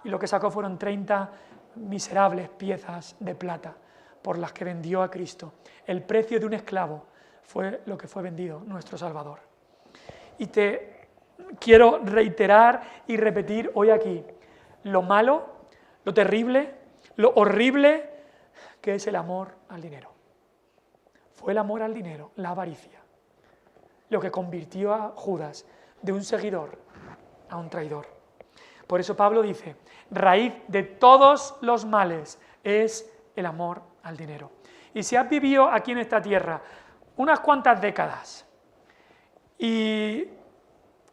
Y lo que sacó fueron 30 miserables piezas de plata por las que vendió a Cristo. El precio de un esclavo fue lo que fue vendido nuestro Salvador. Y te quiero reiterar y repetir hoy aquí lo malo, lo terrible, lo horrible que es el amor al dinero. Fue el amor al dinero, la avaricia. lo que convirtió a Judas de un seguidor a un traidor. Por eso Pablo dice, raíz de todos los males es el amor al dinero. Y si has vivido aquí en esta tierra unas cuantas décadas y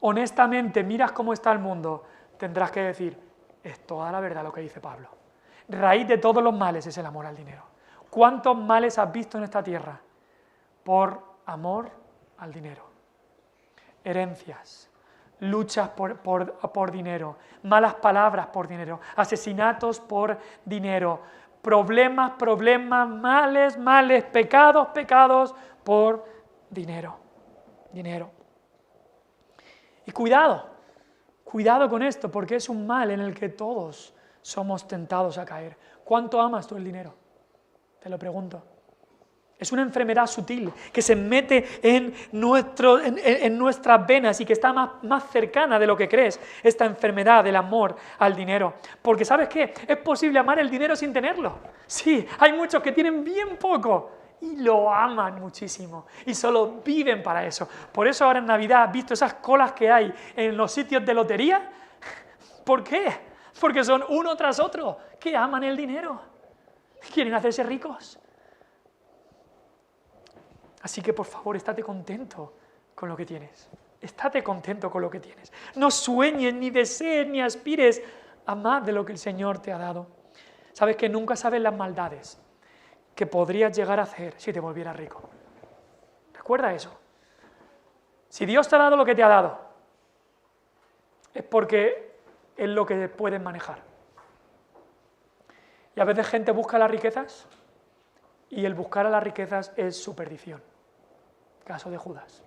honestamente miras cómo está el mundo, tendrás que decir, es toda la verdad lo que dice Pablo. Raíz de todos los males es el amor al dinero. ¿Cuántos males has visto en esta tierra? Por amor al dinero. Herencias, luchas por dinero, malas palabras por dinero, asesinatos por dinero, problemas, males, pecados por dinero. Y cuidado con esto, porque es un mal en el que todos somos tentados a caer. ¿Cuánto amas tú el dinero? Te lo pregunto. Es una enfermedad sutil que se mete en nuestras venas y que está más cercana de lo que crees, esta enfermedad del amor al dinero. Porque ¿sabes qué? Es posible amar el dinero sin tenerlo. Sí, hay muchos que tienen bien poco y lo aman muchísimo y solo viven para eso. Por eso ahora en Navidad, ¿has visto esas colas que hay en los sitios de lotería? ¿Por qué? Porque son uno tras otro que aman el dinero. Quieren hacerse ricos. Así que por favor, estate contento con lo que tienes. Estate contento con lo que tienes. No sueñes, ni desees, ni aspires a más de lo que el Señor te ha dado. Sabes que nunca sabes las maldades que podrías llegar a hacer si te volvieras rico. Recuerda eso. Si Dios te ha dado lo que te ha dado, es porque es lo que puedes manejar. Y a veces gente busca las riquezas y el buscar a las riquezas es su perdición. Caso de Judas.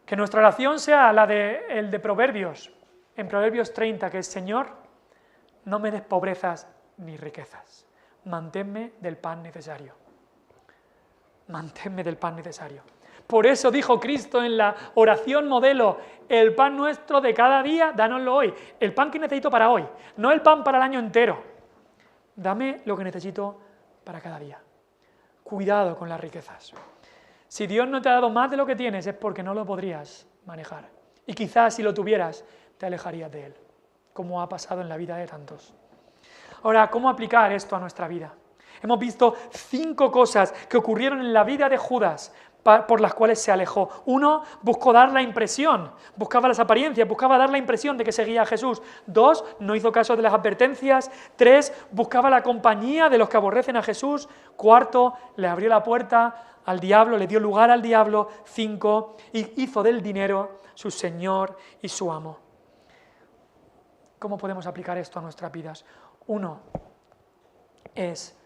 Que nuestra oración sea la de Proverbios, en Proverbios 30, que es: Señor, no me des pobrezas ni riquezas, manténme del pan necesario. Manténme del pan necesario. Por eso dijo Cristo en la oración modelo: el pan nuestro de cada día, dánoslo hoy. El pan que necesito para hoy, no el pan para el año entero. Dame lo que necesito para cada día. Cuidado con las riquezas. Si Dios no te ha dado más de lo que tienes es porque no lo podrías manejar. Y quizás si lo tuvieras, te alejarías de Él, como ha pasado en la vida de tantos. Ahora, ¿cómo aplicar esto a nuestra vida? Hemos visto 5 cosas que ocurrieron en la vida de Judas por las cuales se alejó. 1, buscó dar la impresión, buscaba las apariencias, buscaba dar la impresión de que seguía a Jesús. 2, no hizo caso de las advertencias. 3, buscaba la compañía de los que aborrecen a Jesús. 4, le abrió la puerta al diablo, le dio lugar al diablo. 5, hizo del dinero su señor y su amo. ¿Cómo podemos aplicar esto a nuestras vidas? 1 es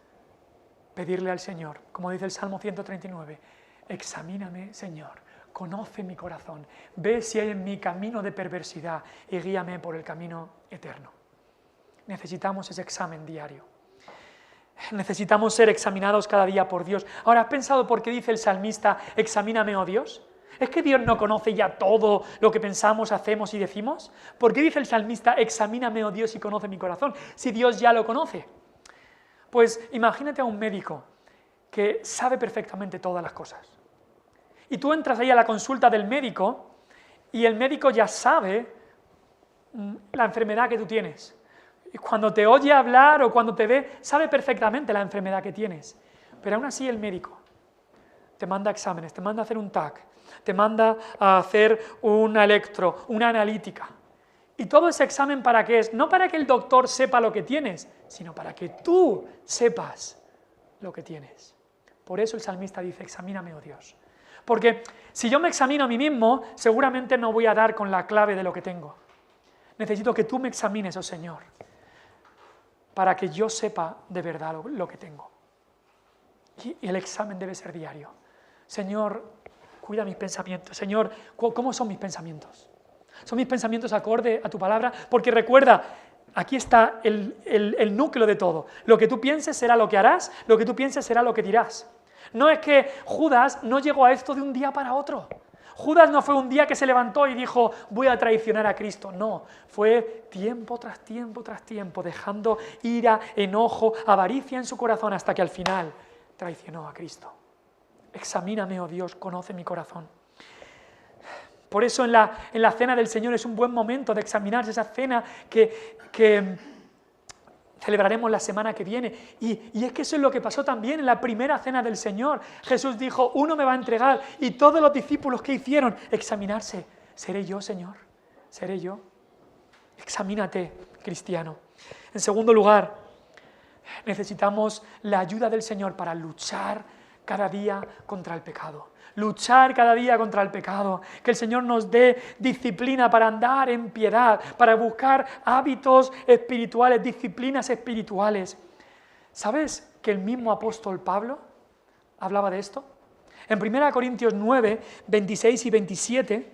pedirle al Señor, como dice el Salmo 139, examíname, Señor, conoce mi corazón, ve si hay en mi camino de perversidad y guíame por el camino eterno. Necesitamos ese examen diario. Necesitamos ser examinados cada día por Dios. Ahora, ¿has pensado por qué dice el salmista, examíname, oh Dios? ¿Es que Dios no conoce ya todo lo que pensamos, hacemos y decimos? ¿Por qué dice el salmista, examíname, oh Dios, y conoce mi corazón, si Dios ya lo conoce? Pues imagínate a un médico que sabe perfectamente todas las cosas. Y tú entras ahí a la consulta del médico y el médico ya sabe la enfermedad que tú tienes. Y cuando te oye hablar o cuando te ve, sabe perfectamente la enfermedad que tienes. Pero aún así el médico te manda exámenes, te manda a hacer un TAC, te manda a hacer una electro, una analítica. ¿Y todo ese examen para qué es? No para que el doctor sepa lo que tienes, sino para que tú sepas lo que tienes. Por eso el salmista dice, examíname, oh Dios. Porque si yo me examino a mí mismo, seguramente no voy a dar con la clave de lo que tengo. Necesito que tú me examines, oh Señor, para que yo sepa de verdad lo que tengo. Y el examen debe ser diario. Señor, cuida mis pensamientos. Señor, ¿cómo son mis pensamientos? ¿Son mis pensamientos acorde a tu palabra? Porque recuerda, aquí está el núcleo de todo. Lo que tú pienses será lo que harás, lo que tú pienses será lo que dirás. No es que Judas no llegó a esto de un día para otro. Judas no fue un día que se levantó y dijo, voy a traicionar a Cristo. No, fue tiempo tras tiempo tras tiempo, dejando ira, enojo, avaricia en su corazón hasta que al final traicionó a Cristo. Examíname, oh Dios, conoce mi corazón. Por eso en la cena del Señor es un buen momento de examinarse, esa cena que celebraremos la semana que viene. Y es que eso es lo que pasó también en la primera cena del Señor. Jesús dijo, uno me va a entregar, y todos los discípulos que hicieron, examinarse. ¿Seré yo, Señor? ¿Seré yo? Examínate, cristiano. En segundo lugar, necesitamos la ayuda del Señor para luchar cada día contra el pecado. Luchar cada día contra el pecado. Que el Señor nos dé disciplina para andar en piedad, para buscar hábitos espirituales, disciplinas espirituales. ¿Sabes que el mismo apóstol Pablo hablaba de esto? En 1 Corintios 9, 26 y 27,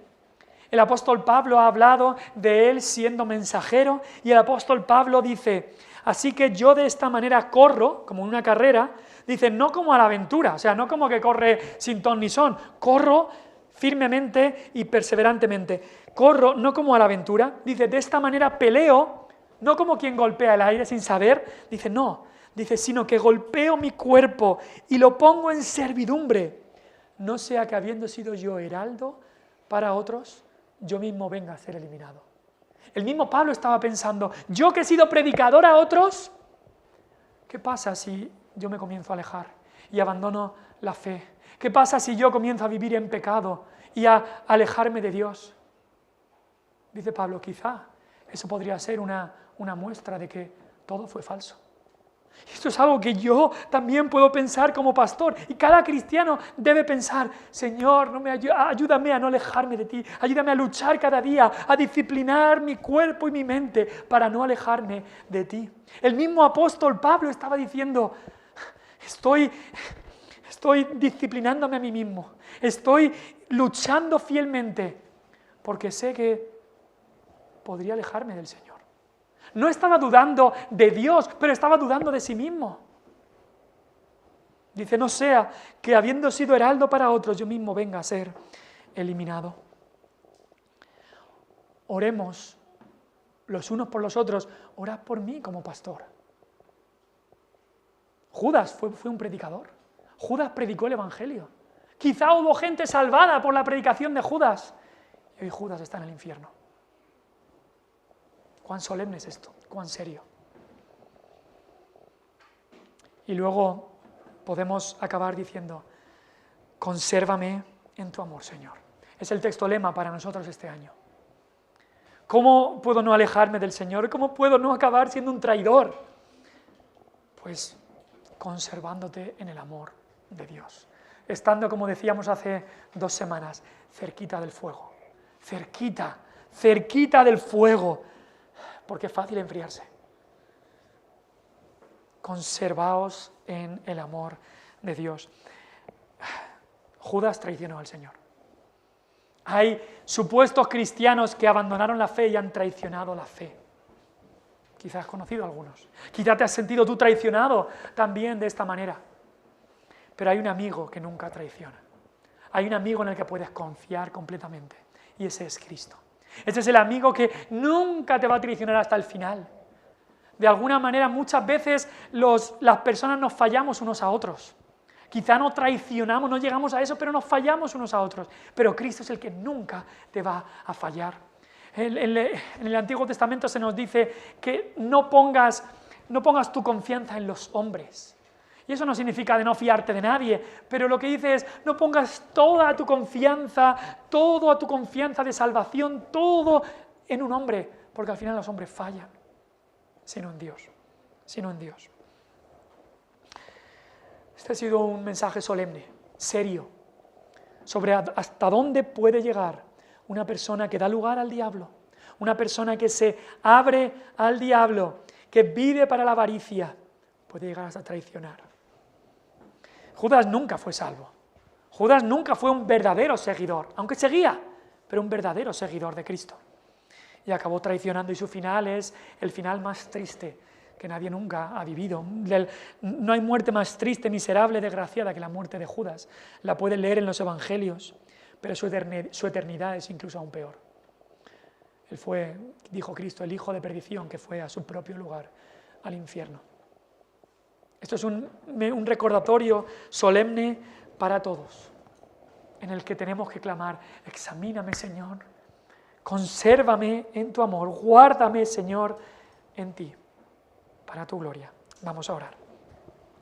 el apóstol Pablo ha hablado de él siendo mensajero, y el apóstol Pablo dice, así que yo de esta manera corro, como en una carrera, dice, no como a la aventura, o sea, no como que corre sin ton ni son, corro firmemente y perseverantemente, corro no como a la aventura, dice, de esta manera peleo, no como quien golpea el aire sin saber, dice, no, dice, sino que golpeo mi cuerpo y lo pongo en servidumbre, no sea que habiendo sido yo heraldo para otros, yo mismo venga a ser eliminado. El mismo Pablo estaba pensando, yo que he sido predicador a otros, ¿qué pasa si yo me comienzo a alejar y abandono la fe? ¿Qué pasa si yo comienzo a vivir en pecado y a alejarme de Dios? Dice Pablo, quizá eso podría ser una muestra de que todo fue falso. Esto es algo que yo también puedo pensar como pastor, y cada cristiano debe pensar, Señor, ayúdame a no alejarme de ti, ayúdame a luchar cada día, a disciplinar mi cuerpo y mi mente para no alejarme de ti. El mismo apóstol Pablo estaba diciendo, estoy disciplinándome a mí mismo, estoy luchando fielmente porque sé que podría alejarme del Señor. No estaba dudando de Dios, pero estaba dudando de sí mismo. Dice, no sea que habiendo sido heraldo para otros, yo mismo venga a ser eliminado. Oremos los unos por los otros, orad por mí como pastor. Judas fue un predicador. Judas predicó el Evangelio. Quizá hubo gente salvada por la predicación de Judas. Y hoy Judas está en el infierno. Cuán solemne es esto, cuán serio. Y luego podemos acabar diciendo, consérvame en tu amor, Señor. Es el texto lema para nosotros este año. ¿Cómo puedo no alejarme del Señor? ¿Cómo puedo no acabar siendo un traidor? Pues conservándote en el amor de Dios. Estando, como decíamos hace 2 semanas, cerquita del fuego. Cerquita del fuego. Porque es fácil enfriarse. Conservaos en el amor de Dios. Judas traicionó al Señor. Hay supuestos cristianos que abandonaron la fe y han traicionado la fe. Quizás has conocido a algunos. Quizás te has sentido tú traicionado también de esta manera. Pero hay un amigo que nunca traiciona. Hay un amigo en el que puedes confiar completamente. Y ese es Cristo. Ese es el amigo que nunca te va a traicionar hasta el final. De alguna manera, muchas veces las personas nos fallamos unos a otros. Quizá no traicionamos, no llegamos a eso, pero nos fallamos unos a otros. Pero Cristo es el que nunca te va a fallar. En el Antiguo Testamento se nos dice que no pongas tu confianza en los hombres. Y eso no significa de no fiarte de nadie, pero lo que dice es, no pongas toda tu confianza de salvación, todo en un hombre, porque al final los hombres fallan, sino en Dios. Este ha sido un mensaje solemne, serio, sobre hasta dónde puede llegar una persona que da lugar al diablo, una persona que se abre al diablo, que vive para la avaricia, puede llegar hasta traicionar. Judas nunca fue salvo. Judas nunca fue un verdadero seguidor, aunque seguía, pero un verdadero seguidor de Cristo. Y acabó traicionando, y su final es el final más triste que nadie nunca ha vivido. No hay muerte más triste, miserable, desgraciada que la muerte de Judas. La pueden leer en los evangelios, pero su eternidad es incluso aún peor. Él fue, dijo Cristo, el hijo de perdición que fue a su propio lugar, al infierno. Esto es un recordatorio solemne para todos, en el que tenemos que clamar: examíname, Señor, consérvame en tu amor, guárdame, Señor, en ti, para tu gloria. Vamos a orar.